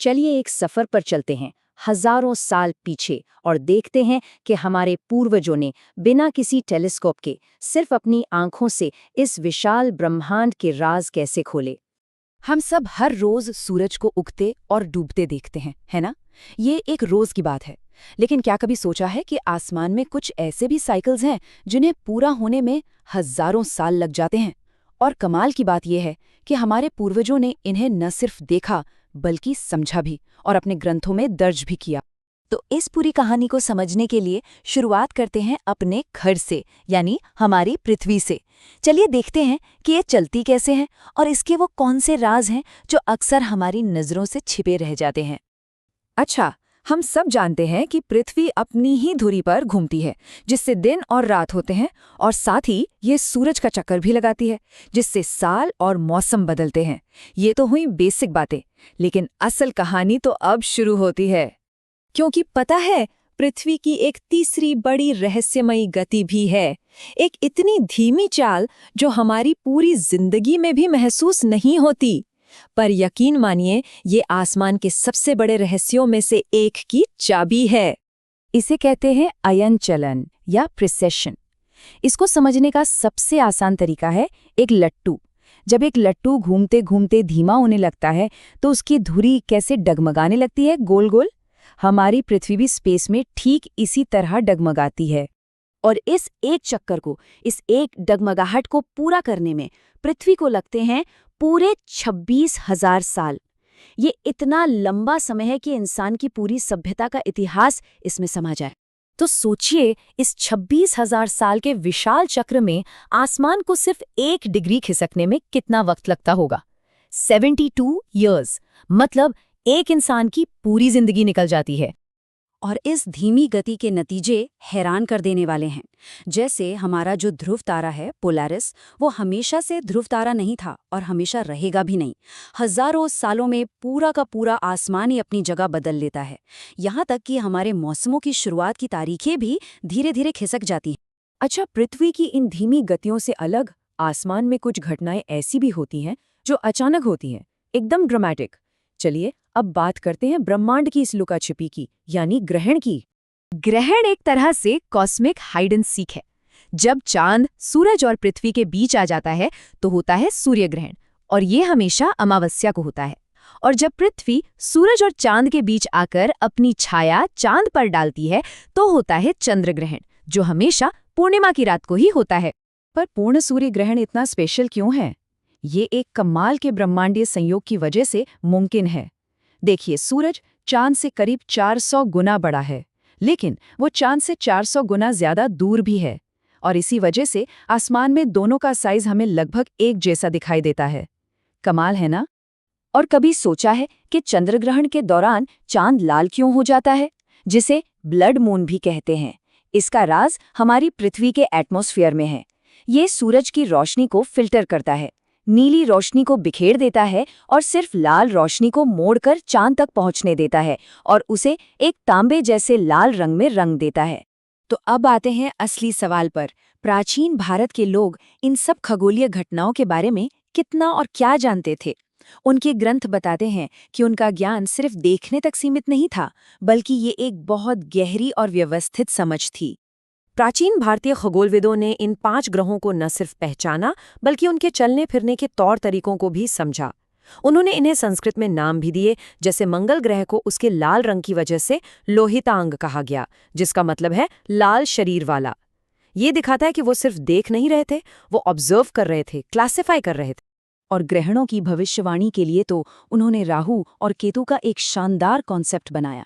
चलिए एक सफर पर चलते हैं, हजारों साल पीछे, और देखते हैं कि हमारे पूर्वजों ने बिना किसी टेलीस्कोप के सिर्फ अपनी आंखों से इस विशाल ब्रह्मांड के राज कैसे खोले। हम सब हर रोज सूरज को उगते और डूबते देखते हैं, है ना? ये एक रोज की बात है। लेकिन क्या कभी सोचा है कि आसमान में कुछ ऐसे भी साइकिल्स हैं जिन्हें पूरा होने में हजारों साल लग जाते हैं? और कमाल की बात यह है कि हमारे पूर्वजों ने इन्हें न सिर्फ देखा बल्कि समझा भी और अपने ग्रंथों में दर्ज भी किया। तो इस पूरी कहानी को समझने के लिए शुरुआत करते हैं अपने घर से, यानी हमारी पृथ्वी से। चलिए देखते हैं कि ये चलती कैसे है और इसके वो कौन से राज हैं जो अक्सर हमारी नजरों से छिपे रह जाते हैं। अच्छा, हम सब जानते हैं कि पृथ्वी अपनी ही धुरी पर घूमती है, जिससे दिन और रात होते हैं, और साथ ही ये सूरज का चक्कर भी लगाती है, जिससे साल और मौसम बदलते हैं। ये तो हुई बेसिक बातें, लेकिन असल कहानी तो अब शुरू होती है। क्योंकि पता है, पृथ्वी की एक तीसरी बड़ी रहस्यमयी गति भी है। एक इतनी धीमी चाल जो हमारी पूरी जिंदगी में भी महसूस नहीं होती। पर यकीन मानिए, ये आसमान के सबसे बड़े रहस्यों में से एक की चाबी है। इसे कहते हैं अयन चलन या प्रिसेशन। इसको समझने का सबसे आसान तरीका है एक लट्टू। जब एक लट्टू घूमते घूमते धीमा होने लगता है तो उसकी धुरी कैसे डगमगाने लगती है, गोल गोल। हमारी पृथ्वी भी स्पेस में ठीक इसी तरह डगमगाती है। और इस एक चक्कर को, इस एक डगमगाहट को पूरा करने में पृथ्वी को लगते हैं पूरे 26,000 साल। ये इतना लंबा समय है कि इंसान की पूरी सभ्यता का इतिहास इसमें समा जाए। तो सोचिए, इस 26,000 साल के विशाल चक्र में आसमान को सिर्फ 1 डिग्री खिसकने में कितना वक्त लगता होगा? 72 ईयर्स, मतलब एक इंसान की पूरी जिंदगी निकल जाती है। और इस धीमी गति के नतीजे हैरान कर देने वाले हैं। जैसे हमारा जो ध्रुव तारा है पोलारिस, वो हमेशा से ध्रुव तारा नहीं था और हमेशा रहेगा भी नहीं। हजारों सालों में पूरा का पूरा आसमान ही अपनी जगह बदल लेता है। यहाँ तक कि हमारे मौसमों की शुरुआत की तारीखें भी धीरे धीरे खिसक जाती हैं। अच्छा, पृथ्वी की इन धीमी गतियों से अलग आसमान में कुछ घटनाएं ऐसी भी होती हैं जो अचानक होती हैं, एकदम ड्रामेटिक। चलिए अब बात करते हैं ब्रह्मांड की इस लुका छिपी की, यानी ग्रहण की। ग्रहण एक तरह से कॉस्मिक हाइड एंड सीक है। जब चांद सूरज और पृथ्वी के बीच आ जाता है तो होता है सूर्य ग्रहण, और ये हमेशा अमावस्या को होता है। और जब पृथ्वी सूरज और चांद के बीच आकर अपनी छाया चांद पर डालती है तो होता है चंद्र ग्रहण, जो हमेशा पूर्णिमा की रात को ही होता है। पर पूर्ण सूर्य ग्रहण इतना स्पेशल क्यों है? ये एक कमाल के ब्रह्मांडीय संयोग की वजह से मुमकिन है। देखिए, सूरज चांद से करीब 400 गुना बड़ा है, लेकिन वो चांद से 400 गुना ज्यादा दूर भी है, और इसी वजह से आसमान में दोनों का साइज हमें लगभग एक जैसा दिखाई देता है। कमाल है ना? और कभी सोचा है कि चंद्रग्रहण के दौरान चांद लाल क्यों हो जाता है, जिसे ब्लड मून भी कहते हैं? इसका राज हमारी पृथ्वी के एटमॉस्फेयर में है। ये सूरज की रोशनी को फिल्टर करता है, नीली रोशनी को बिखेर देता है और सिर्फ लाल रोशनी को मोड़कर चांद तक पहुंचने देता है और उसे एक तांबे जैसे लाल रंग में रंग देता है। तो अब आते हैं असली सवाल पर। प्राचीन भारत के लोग इन सब खगोलीय घटनाओं के बारे में कितना और क्या जानते थे? उनके ग्रंथ बताते हैं कि उनका ज्ञान सिर्फ देखने तक सीमित नहीं था, बल्कि ये एक बहुत गहरी और व्यवस्थित समझ थी। प्राचीन भारतीय खगोलविदों ने इन 5 ग्रहों को न सिर्फ पहचाना, बल्कि उनके चलने फिरने के तौर तरीकों को भी समझा। उन्होंने इन्हें संस्कृत में नाम भी दिए, जैसे मंगल ग्रह को उसके लाल रंग की वजह से लोहितांग कहा गया, जिसका मतलब है लाल शरीर वाला। ये दिखाता है कि वो सिर्फ देख नहीं रहे थे, वो ऑब्जर्व कर रहे थे, क्लासिफाई कर रहे थे। और ग्रहणों की भविष्यवाणी के लिए तो उन्होंने राहु और केतु का एक शानदार कॉन्सेप्ट बनाया।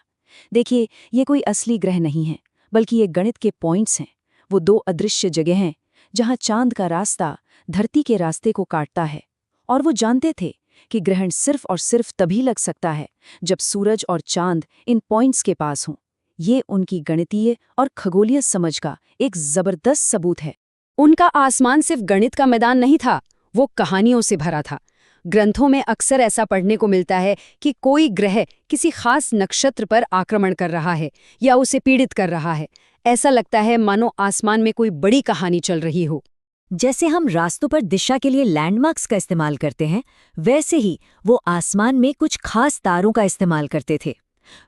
देखिए, ये कोई असली ग्रह नहीं है, बल्कि ये गणित के पॉइंट्स हैं। वो 2 अदृश्य जगह हैं जहां चांद का रास्ता धरती के रास्ते को काटता है। और वो जानते थे कि ग्रहण सिर्फ और सिर्फ तभी लग सकता है जब सूरज और चांद इन पॉइंट्स के पास हों। ये उनकी गणितीय और खगोलीय समझ का एक जबरदस्त सबूत है। उनका आसमान सिर्फ गणित का मैदान नहीं था, वो कहानियों से भरा था। ग्रंथों में अक्सर ऐसा पढ़ने को मिलता है कि कोई ग्रह किसी खास नक्षत्र पर आक्रमण कर रहा है या उसे पीड़ित कर रहा है। ऐसा लगता है मानो आसमान में कोई बड़ी कहानी चल रही हो। जैसे हम रास्तों पर दिशा के लिए लैंडमार्क्स का इस्तेमाल करते हैं, वैसे ही वो आसमान में कुछ खास तारों का इस्तेमाल करते थे।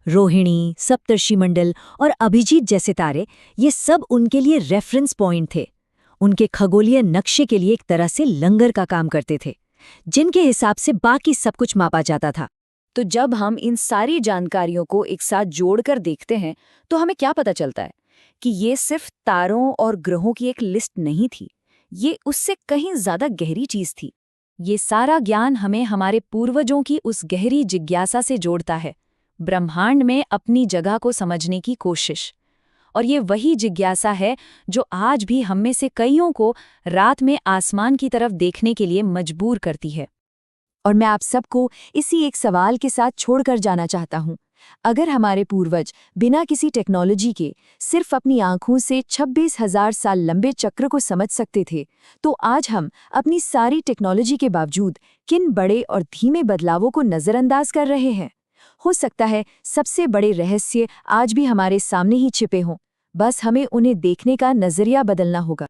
रोहिणी, सप्तर्षिमंडल और अभिजीत जैसे तारे, ये सब उनके लिए रेफरेंस पॉइंट थे। उनके खगोलीय नक्शे के लिए एक तरह से लंगर का काम करते थे, जिनके हिसाब से बाकी सब कुछ मापा जाता था। तो जब हम इन सारी जानकारियों को एक साथ जोड़कर देखते हैं, तो हमें क्या पता चलता है कि ये सिर्फ तारों और ग्रहों की एक लिस्ट नहीं थी, ये उससे कहीं ज्यादा गहरी चीज थी। ये सारा ज्ञान हमें हमारे पूर्वजों की उस गहरी जिज्ञासा से जोड़ता है, ब्रह्मांड में अपनी जगह को समझने की कोशिश। और ये वही जिज्ञासा है जो आज भी हम में से कईयों को रात में आसमान की तरफ देखने के लिए मजबूर करती है। और मैं आप सबको इसी एक सवाल के साथ छोड़कर जाना चाहता हूँ। अगर हमारे पूर्वज बिना किसी टेक्नोलॉजी के सिर्फ अपनी आंखों से 26,000 साल लंबे चक्र को समझ सकते थे, तो आज हम अपनी सारी टेक्नोलॉजी के बावजूद किन बड़े और धीमे बदलावों को नज़रअंदाज कर रहे हैं। हो सकता है सबसे बड़े रहस्य आज भी हमारे सामने ही छिपे हों, बस हमें उन्हें देखने का नजरिया बदलना होगा।